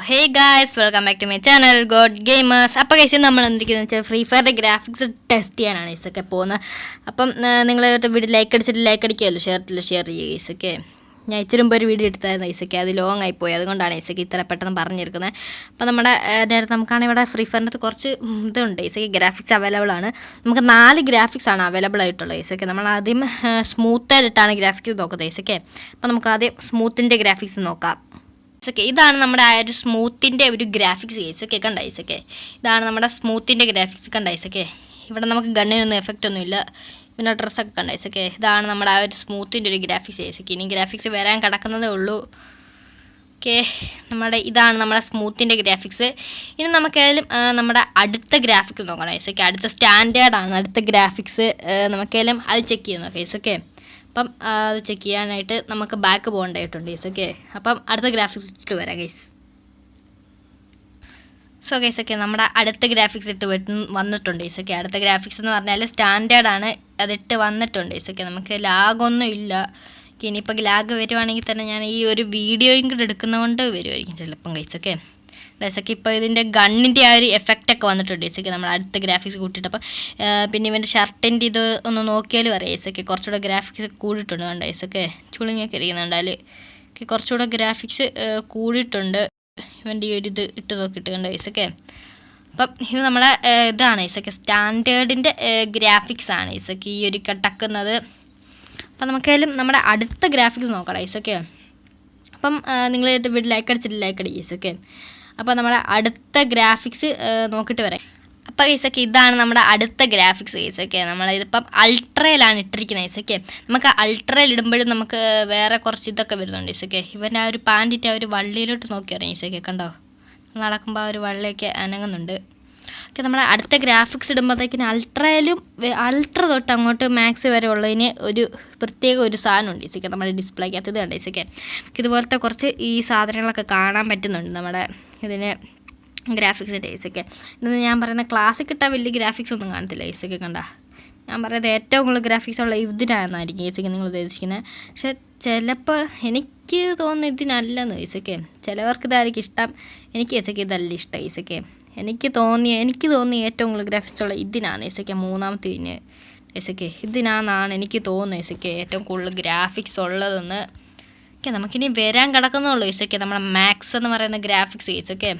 Hey guys, welcome back to my channel god gamers. അപ്പോൾ guys നമ്മൾ എന്തൊക്കെയാണെന്ന് വെച്ചാൽ ഫ്രീ ഫയറിൻ്റെ ഗ്രാഫിക്സ് ടെസ്റ്റ് ചെയ്യാനാണ് ഗൈസൊക്കെ പോകുന്നത്. അപ്പം നിങ്ങൾ വീഡിയോ ലൈക്ക് അടിച്ചിട്ട് ലൈക്ക് അടിക്കുമല്ലോ, ഷെയർ ചെയ്യുക ഗൈസൊക്കെ. ഞാൻ ഇച്ചിരി മുമ്പ് ഒരു വീഡിയോ എടുത്തായിരുന്നു ഗൈസൊക്കെ, അത് ലോങ് ആയിപ്പോയി, അതുകൊണ്ടാണ് ഗൈസൊക്കെ ഇത്ര പെട്ടെന്ന് പറഞ്ഞിരിക്കുന്നത്. അപ്പോൾ നമ്മുടെ നേരത്തെ നമുക്കാണെങ്കിൽ ഇവിടെ ഫ്രീ ഫയറിൻ്റെ കുറച്ച് ഇതുണ്ട് ഗൈസൊക്കെ, ഗ്രാഫിക്സ് അവൈലബിൾ ആണ്. നമുക്ക് 4 ഗ്രാഫിക്സ് ആണ് അവൈലബിൾ ആയിട്ടുള്ളത് ഗൈസൊക്കെ. നമ്മൾ ആദ്യം സ്മൂത്തായിട്ടാണ് ഗ്രാഫിക്സ് നോക്കുന്നത് ഗൈസൊക്കെ. അപ്പോൾ നമുക്ക് ആദ്യം സ്മൂത്തിൻ്റെ ഗ്രാഫിക്സ് നോക്കാം. ഇതാണ് നമ്മുടെ ആ ഒരു സ്മൂത്തിൻ്റെ ഒരു ഗ്രാഫിക്സ് കേസൊക്കെ കണ്ട ഐസൊക്കെ. ഇതാണ് നമ്മുടെ സ്മൂത്തിൻ്റെ ഗ്രാഫിക്സ് കണ്ട ഐസൊക്കെ. ഇവിടെ നമുക്ക് ഗണ്ണിനൊന്നും എഫക്റ്റ് ഒന്നുമില്ല, പിന്നെ ഡ്രസ്സൊക്കെ കണ്ട ഐസൊക്കെ. ഇതാണ് നമ്മുടെ ആ ഒരു സ്മൂത്തിൻ്റെ ഒരു ഗ്രാഫിക്സ് കേസൊക്കെ. ഇനി ഗ്രാഫിക്സ് വരാൻ കിടക്കുന്നതേ ഉള്ളൂ. ഓക്കെ, ഇതാണ് നമ്മുടെ സ്മൂത്തിൻ്റെ ഗ്രാഫിക്സ്. ഇനി നമുക്കേലും നമ്മുടെ അടുത്ത ഗ്രാഫിക്സ് നോക്കണം ഐസൊക്കെ. അടുത്ത സ്റ്റാൻഡേർഡാണ് അടുത്ത ഗ്രാഫിക്സ്. നമുക്കേലും അത് ചെക്ക് ചെയ്യുന്നു കേസൊക്കെ. അപ്പം അത് ചെക്ക് ചെയ്യാനായിട്ട് നമുക്ക് ബാക്ക് പോകേണ്ടതായിട്ടുണ്ട് ഗൈസ്. ഓക്കെ, അപ്പം അടുത്ത ഗ്രാഫിക്സ് ഇട്ട് വരാം ഗൈസ്. സോ ഗൈസ് ഓക്കെ, നമ്മുടെ അടുത്ത ഗ്രാഫിക്സ് ഇട്ട് വന്നിട്ടുണ്ട് ഗൈസ്. ഓക്കെ, അടുത്ത ഗ്രാഫിക്സ് എന്ന് പറഞ്ഞാൽ സ്റ്റാൻഡേർഡാണ്, അതിട്ട് വന്നിട്ടുണ്ട് ഗൈസ്. ഓക്കെ, നമുക്ക് ലാഗൊന്നും ഇല്ല. ഇനിയിപ്പോൾ ലാഗ് വരുവാണെങ്കിൽ തന്നെ ഞാൻ ഈ ഒരു വീഡിയോയും കൂടെ എടുക്കുന്നതുകൊണ്ട് വരുമായിരിക്കും ചിലപ്പം ഗൈസ്. ഓക്കെ ഗൈസൊക്കെ, ഇപ്പോൾ ഇതിൻ്റെ ഗണ്ണിൻ്റെ ആ ഒരു എഫക്റ്റൊക്കെ വന്നിട്ടുണ്ട് ഗൈസൊക്കെ നമ്മൾ അടുത്ത ഗ്രാഫിക്സ് കൂട്ടിയിട്ട്. അപ്പം പിന്നെ ഇവൻ്റെ ഷർട്ടിൻ്റെ ഇത് ഒന്ന് നോക്കിയാലും അറിയാം ഗൈസൊക്കെ, കുറച്ചുകൂടെ ഗ്രാഫിക്സ് കൂടിയിട്ടുണ്ട് കണ്ട ഗൈസൊക്കെ. ചുളിങ്ങൊക്കെ ഇരിക്കുന്നുണ്ടാൽ കുറച്ചുകൂടെ ഗ്രാഫിക്സ് കൂടിയിട്ടുണ്ട് ഇവൻ്റെ ഈ ഒരു ഇത് ഇട്ട് നോക്കിയിട്ട് കണ്ട ഗൈസൊക്കെ. അപ്പം ഇത് നമ്മുടെ ഇതാണ് ഗൈസൊക്കെ, സ്റ്റാൻഡേർഡിൻ്റെ ഗ്രാഫിക്സ് ആണ് ഗൈസൊക്കെ ഈ ഒരു കിടക്കുന്നത്. അപ്പം നമുക്കായാലും നമ്മുടെ അടുത്ത ഗ്രാഫിക്സ് നോക്കാം ഗൈസൊക്കെ. അപ്പം നിങ്ങൾ വീട്ടിൽ ലൈക്ക് അടിച്ചിട്ട് ലൈക്ക് അടി ഗൈസൊക്കെ. അപ്പോൾ നമ്മുടെ അടുത്ത ഗ്രാഫിക്സ് നോക്കിയിട്ട് വരാം. അപ്പോൾ ഗൈസൊക്കെ, ഇതാണ് നമ്മുടെ അടുത്ത ഗ്രാഫിക്സ് ഗൈസൊക്കെ. നമ്മളിതിപ്പം അൾട്രയിലാണ് ഇട്ടിരിക്കുന്നത് ഗൈസൊക്കെ. നമുക്ക് അൾട്രയിൽ ഇടുമ്പോഴും നമുക്ക് വേറെ കുറച്ച് ഇതൊക്കെ വരുന്നുണ്ട് ഗൈസൊക്കെ. ഇവൻ്റെ ആ ഒരു പാൻറ്റിൻ്റെ ആ ഒരു വള്ളിയിലോട്ട് നോക്കി അറിയാം ഗൈസൊക്കെ. കണ്ടോ, നടക്കുമ്പോൾ ആ ഒരു വള്ളിയൊക്കെ അനങ്ങുന്നുണ്ട്. ഓക്കെ, നമ്മുടെ അടുത്ത ഗ്രാഫിക്സ് ഇടുമ്പോഴത്തേക്കിന് അൾട്ര തൊട്ട് അങ്ങോട്ട് മാക്സ് വരെ ഉള്ളതിന് ഒരു പ്രത്യേക ഒരു സാധനമുണ്ട് ഗൈസൊക്കെ നമ്മുടെ ഡിസ്പ്ലേക്കകത്ത്. ഇത് കണ്ട ഗൈസൊക്കെ, ഇതുപോലത്തെ കുറച്ച് ഈ സാധനങ്ങളൊക്കെ കാണാൻ പറ്റുന്നുണ്ട് നമ്മുടെ ഇതിന് ഗ്രാഫിക്സിൻ്റെ ഗൈസൊക്കെ. ഇന്ന് ഞാൻ പറയുന്ന ക്ലാസ്സിൽ കിട്ടാൻ വലിയ ഗ്രാഫിക്സ് ഒന്നും കാണത്തില്ല ഗൈസൊക്കെ. കണ്ട, ഞാൻ പറയുന്നത് ഏറ്റവും കൂടുതൽ ഗ്രാഫിക്സ് ഉള്ള ഇതിനാണെന്നായിരിക്കും ഗൈസൊക്കെ നിങ്ങൾ ഉദ്ദേശിക്കുന്നത്. പക്ഷേ ചിലപ്പോൾ എനിക്ക് തോന്നുന്നു ഇതിനല്ലെന്ന് ഗൈസൊക്കെ. ചിലവർക്ക് ഇതായിരിക്കും ഇഷ്ടം, എനിക്ക് ഗൈസൊക്കെ ഇതല്ല ഇഷ്ടം ഗൈസൊക്കെ. എനിക്ക് തോന്നിയ ഏറ്റവും കൂടുതൽ ഗ്രാഫിക്സ് ഉള്ള ഇതിനാണ് ഗൈസൊക്കെ, മൂന്നാമത്തെ ഇതിന് ഗൈസൊക്കെ. ഇതിനാണെന്നാണ് എനിക്ക് തോന്നുന്നത് ഗൈസൊക്കെ ഏറ്റവും കൂടുതൽ ഗ്രാഫിക്സ് ഉള്ളതെന്ന്. ഓക്കെ, നമുക്കിനി വരാൻ കിടക്കുന്നുള്ളൂ ഗൈസൊക്കെ നമ്മുടെ മാക്സ് എന്ന് പറയുന്ന ഗ്രാഫിക്സ് ഗൈസൊക്കെ.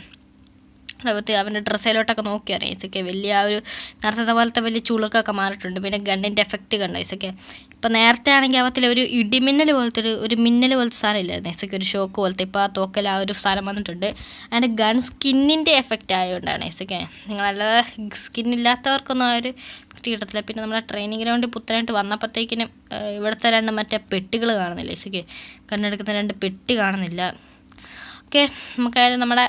അവൻ്റെ ഡ്രസ്സിലോട്ടൊക്കെ നോക്കി അറിയാം ഗൈസൊക്കെ. വലിയ ആ ഒരു നേരത്തെ പോലത്തെ വലിയ ചുളുക്കൊക്കെ മാറിയിട്ടുണ്ട്. പിന്നെ ഗണ്ണിൻ്റെ എഫക്റ്റ് കണ്ട ഗൈസൊക്കെ. ഇപ്പോൾ നേരത്തെ ആണെങ്കിൽ അവത്തിൽ ഒരു ഇടിമിന്നൽ പോലത്തെ ഒരു മിന്നൽ പോലത്തെ സാധനം ഇല്ലായിരുന്നു ഗൈസൊക്കെ, ഒരു ഷോക്ക് പോലത്തെ. ഇപ്പോൾ ആ തോക്കൽ ആ ഒരു സാധനം വന്നിട്ടുണ്ട്. അതിൻ്റെ ഗൺ സ്കിന്നിൻ്റെ എഫക്റ്റ് ആയതുകൊണ്ടാണ് ഗൈസൊക്കെ. നിങ്ങളല്ലാതെ സ്കിന്നില്ലാത്തവർക്കൊന്നും ആ ഒരു എഫക്റ്റ് കിട്ടത്തില്ല. പിന്നെ നമ്മുടെ ട്രെയിനിങ് ഗ്രൗണ്ടിൽ പുത്തനായിട്ട് വന്നപ്പോഴത്തേക്കിനും ഇവിടുത്തെ 2 മറ്റേ പെട്ടികൾ കാണുന്നില്ല ഗൈസൊക്കെ. കണ്ണെടുക്കുന്ന 2 പെട്ടി കാണുന്നില്ല. ഓക്കെ, നമുക്കായാലും നമ്മുടെ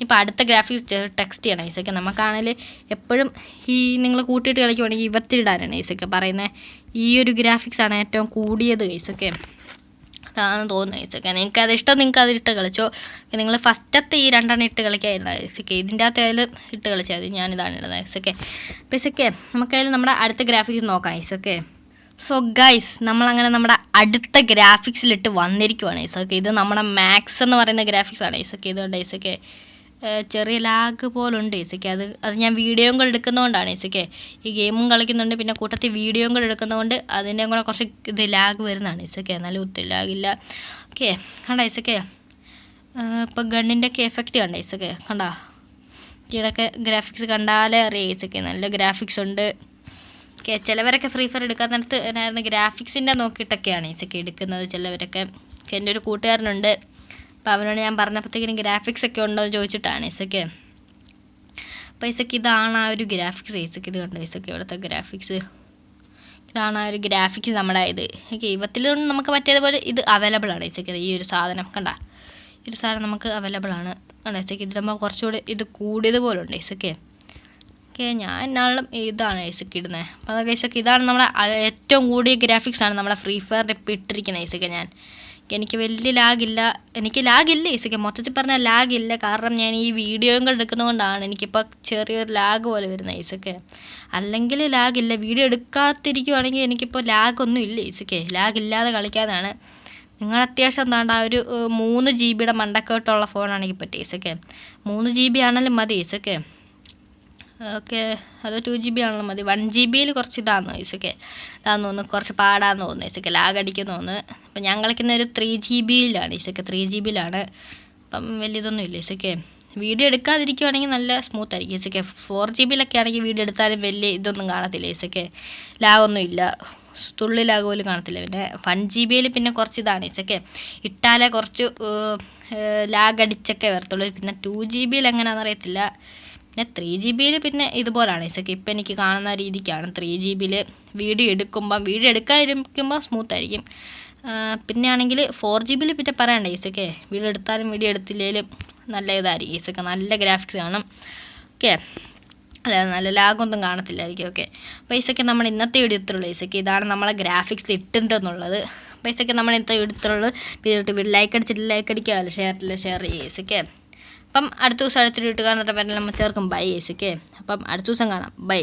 ഇപ്പോൾ അടുത്ത ഗ്രാഫിക്സ് ടെക്സ്റ്റ് ചെയ്യണം ഗൈസൊക്കെ. നമുക്കാണെങ്കിൽ എപ്പോഴും ഈ നിങ്ങൾ കൂട്ടിയിട്ട് കളിക്കുവാണെങ്കിൽ ഇവത്തിടാനാണ് ഗൈസൊക്കെ പറയുന്നത്. ഈ ഒരു ഗ്രാഫിക്സാണ് ഏറ്റവും കൂടിയത് ഗൈസൊക്കെ, അതാണ് തോന്നുന്നത് ഗൈസൊക്കെ. നിങ്ങൾക്ക് അത് ഇഷ്ടം, നിങ്ങൾക്ക് അതിട്ട് കളിച്ചോ. നിങ്ങൾ ഫസ്റ്റത്തെ ഈ 2 ഇട്ട് കളിക്കാതിരുന്ന ഗൈസൊക്കെ. ഇതിൻ്റെ അകത്തായാലും ഇട്ട് കളിച്ചാൽ മതി. ഞാനിതാണ് ഇടുന്നത് ഗൈസൊക്കെ. ഗൈസൊക്കെ, നമുക്കായാലും നമ്മുടെ അടുത്ത ഗ്രാഫിക്സ് നോക്കാം ഗൈസൊക്കെ. സോ ഗൈസ്, നമ്മളങ്ങനെ നമ്മുടെ അടുത്ത ഗ്രാഫിക്സിലിട്ട് വന്നിരിക്കുവാണ് ഗൈസൊക്കെ. ഇത് നമ്മുടെ മാക്സ് എന്ന് പറയുന്ന ഗ്രാഫിക്സാണ് ഗൈസൊക്കെ. ഇതുകൊണ്ട് ഗൈസൊക്കെ ചെറിയ ലാഗ് പോലുണ്ട് ഗൈസൊക്കെ. അത് ഞാൻ വീഡിയോയും കൂടെ എടുക്കുന്നതുകൊണ്ടാണ് ഗൈസൊക്കെ. ഈ ഗെയിമും കളിക്കുന്നുണ്ട്, പിന്നെ കൂട്ടത്തിൽ വീഡിയോയും കൂടെ എടുക്കുന്നതുകൊണ്ട് അതിൻ്റെ കൂടെ കുറച്ച് ഇത് ലാഗ് വരുന്നതാണ് ഗൈസൊക്കെ. എന്നാലും ഒത്തിരി ലാഗില്ല. ഓക്കെ, കണ്ട ഗൈസൊക്കെ. ഇപ്പോൾ ഗണ്ണിൻ്റെ ഒക്കെ എഫക്റ്റ് കണ്ട ഗൈസൊക്കെ. കണ്ടോ, ഈടൊക്കെ ഗ്രാഫിക്സ് കണ്ടാലേ അറിയാം ഗൈസൊക്കെ, നല്ല ഗ്രാഫിക്സ് ഉണ്ട്. ഓക്കെ, ചിലവരൊക്കെ ഫ്രീ ഫയർ എടുക്കാൻ നേരത്ത് എന്നായിരുന്നു ഗ്രാഫിക്സിൻ്റെ നോക്കിയിട്ടൊക്കെയാണ് ഗൈസൊക്കെ എടുക്കുന്നത് ചിലവരൊക്കെ. എൻ്റെ ഒരു കൂട്ടുകാരനുണ്ട്, അപ്പോൾ അവനോട് ഞാൻ പറഞ്ഞപ്പോഴത്തേക്കിനും ഗ്രാഫിക്സ് ഒക്കെ ഉണ്ടോ എന്ന് ചോദിച്ചിട്ടാണ് ഗൈസൊക്കെ. അപ്പോൾ ഗൈസൊക്കെ, ഇതാണ് ആ ഒരു ഗ്രാഫിക്സ് ഗൈസൊക്കെ. ഇത് കണ്ടോ ഗൈസൊക്കെ, ഇവിടുത്തെ ഗ്രാഫിക്സ്. ഇതാണ് ആ ഒരു ഗ്രാഫിക്സ് നമ്മുടെ ഇത്. ഓക്കെ, ഇവത്തിലൊന്നും നമുക്ക് മറ്റേതുപോലെ ഇത് അവൈലബിൾ ആണ് ഗൈസൊക്കെ. ഈ ഒരു സാധനം കണ്ട, ഈ ഒരു സാധനം നമുക്ക് അവൈലബിൾ ആണ് കണ്ട ഗൈസൊക്കെ. ഇതിടുമ്പോൾ കുറച്ചുകൂടി ഇത് കൂടിയതുപോലെ ഉണ്ട് ഗൈസൊക്കെ. ഓക്കെ, ഞാൻ എന്നാളും ഇതാണ് ഗൈസൊക്കെ ഇടുന്നത്. അപ്പോൾ അത് ഗൈസൊക്കെ, ഇതാണ് നമ്മുടെ ഏറ്റവും കൂടിയ ഗ്രാഫിക്സാണ് നമ്മുടെ ഫ്രീ ഫയറിൽ ഇപ്പോൾ ഇട്ടിരിക്കുന്നത് ഗൈസൊക്കെ. എനിക്ക് വലിയ ലാഗില്ല ഗൈസൊക്കെ. മൊത്തത്തിൽ പറഞ്ഞാൽ ലാഗില്ല, കാരണം ഞാൻ ഈ വീഡിയോയും കൂടെ എടുക്കുന്നതുകൊണ്ടാണ് എനിക്കിപ്പോൾ ചെറിയൊരു ലാഗ് പോലെ വരുന്നത് ഗൈസൊക്കെ. അല്ലെങ്കിൽ ലാഗില്ല. വീഡിയോ എടുക്കാതിരിക്കുവാണെങ്കിൽ എനിക്കിപ്പോൾ ലാഗൊന്നും ഇല്ല ഗൈസൊക്കെ. ലാഗില്ലാതെ കളിക്കാനാണ് നിങ്ങൾ അത്യാവശ്യം എന്താണ്ട് ആ ഒരു 3 GB മണ്ടക്കോട്ടുള്ള ഫോണാണെങ്കിൽ പറ്റും ഈസൊക്കെ. 3 GB ആണെങ്കിലും മതി ഈസൊക്കെ. ഓക്കെ, അത് 2 GB ആണല്ലോ മതി. 1 GB കുറച്ച് ഇതാണെന്ന് ഈസൊക്കെ. ഇതാന്ന് തോന്നുന്നു, കുറച്ച് പാടാന്ന് തോന്നുന്നു ഈസൊക്കെ, ലാഗ് അടിക്കുന്നു തോന്നുന്നു. അപ്പം ഞാൻ കളിക്കുന്ന ഒരു 3 GB ഈസൊക്കെ, 3 GB അപ്പം വലിയതൊന്നും ഇല്ല ഈസൊക്കെ. വീഡിയോ എടുക്കാതിരിക്കുവാണെങ്കിൽ നല്ല സ്മൂത്ത് ആയിരിക്കും ഈസൊക്കെ. 4 GB ആണെങ്കിൽ വീഡിയോ എടുത്താലും വലിയ ഇതൊന്നും കാണത്തില്ല ഈസൊക്കെ, ലാഗൊന്നും ഇല്ല, തുള്ളി ലാഗ് പോലും കാണത്തില്ല. പിന്നെ 1 GB പിന്നെ കുറച്ച് ഇതാണ് ഈസൊക്കെ, ഇട്ടാലേ കുറച്ച് ലാഗ് അടിച്ചൊക്കെ വരത്തുള്ളൂ. പിന്നെ 2 GB എങ്ങനെയാണെന്ന് അറിയത്തില്ല. പിന്നെ 3 GB പിന്നെ ഇതുപോലാണ് ഈസൊക്കെ. ഇപ്പം എനിക്ക് കാണുന്ന രീതിക്കാണ് 3 GB വീഡിയോ എടുക്കാതിരിക്കുമ്പോൾ സ്മൂത്ത് ആയിരിക്കും. പിന്നെ ആണെങ്കിൽ 4 GB പിന്നെ പറയണ്ട ഈസൊക്കെ, വീഡിയോ എടുത്താലും വീഡിയോ എടുത്തില്ലെങ്കിലും നല്ല ഇതായിരിക്കും ഈസൊക്കെ, നല്ല ഗ്രാഫിക്സ് കാണും. ഓക്കെ, അല്ല നല്ല ലാഗൊന്നും കാണത്തില്ലായിരിക്കും. ഓക്കെ, അപ്പോൾ ഈസൊക്കെ നമ്മുടെ ഇന്നത്തെ വീഡിയോ ഇത്രയുള്ളൂ ഈസൊക്കെ. ഇതാണ് നമ്മളെ ഗ്രാഫിക്സ് ഇട്ടിട്ടുണ്ടെന്നുള്ളത്. അപ്പോൾ ഈസൊക്കെ നമ്മുടെ ഇന്നത്തെ വീഡിയോ ഇത്രയുള്ളൂ. വീഡിയോ ലൈക്ക് അടിച്ചിട്ട് ലൈക്ക് അടിക്കാമല്ലോ, ഷെയർ ചെയ്യുക ഈസൊക്കെ. അപ്പം അടുത്ത ദിവസം അടുത്തൊരു വീട്ടുകാരൻ്റെ പേരിൽ നമ്മൾ ചേർക്കും. ബൈ ഈസൊക്കെ. അപ്പം അടുത്ത ദിവസം കാണാം. ബൈ.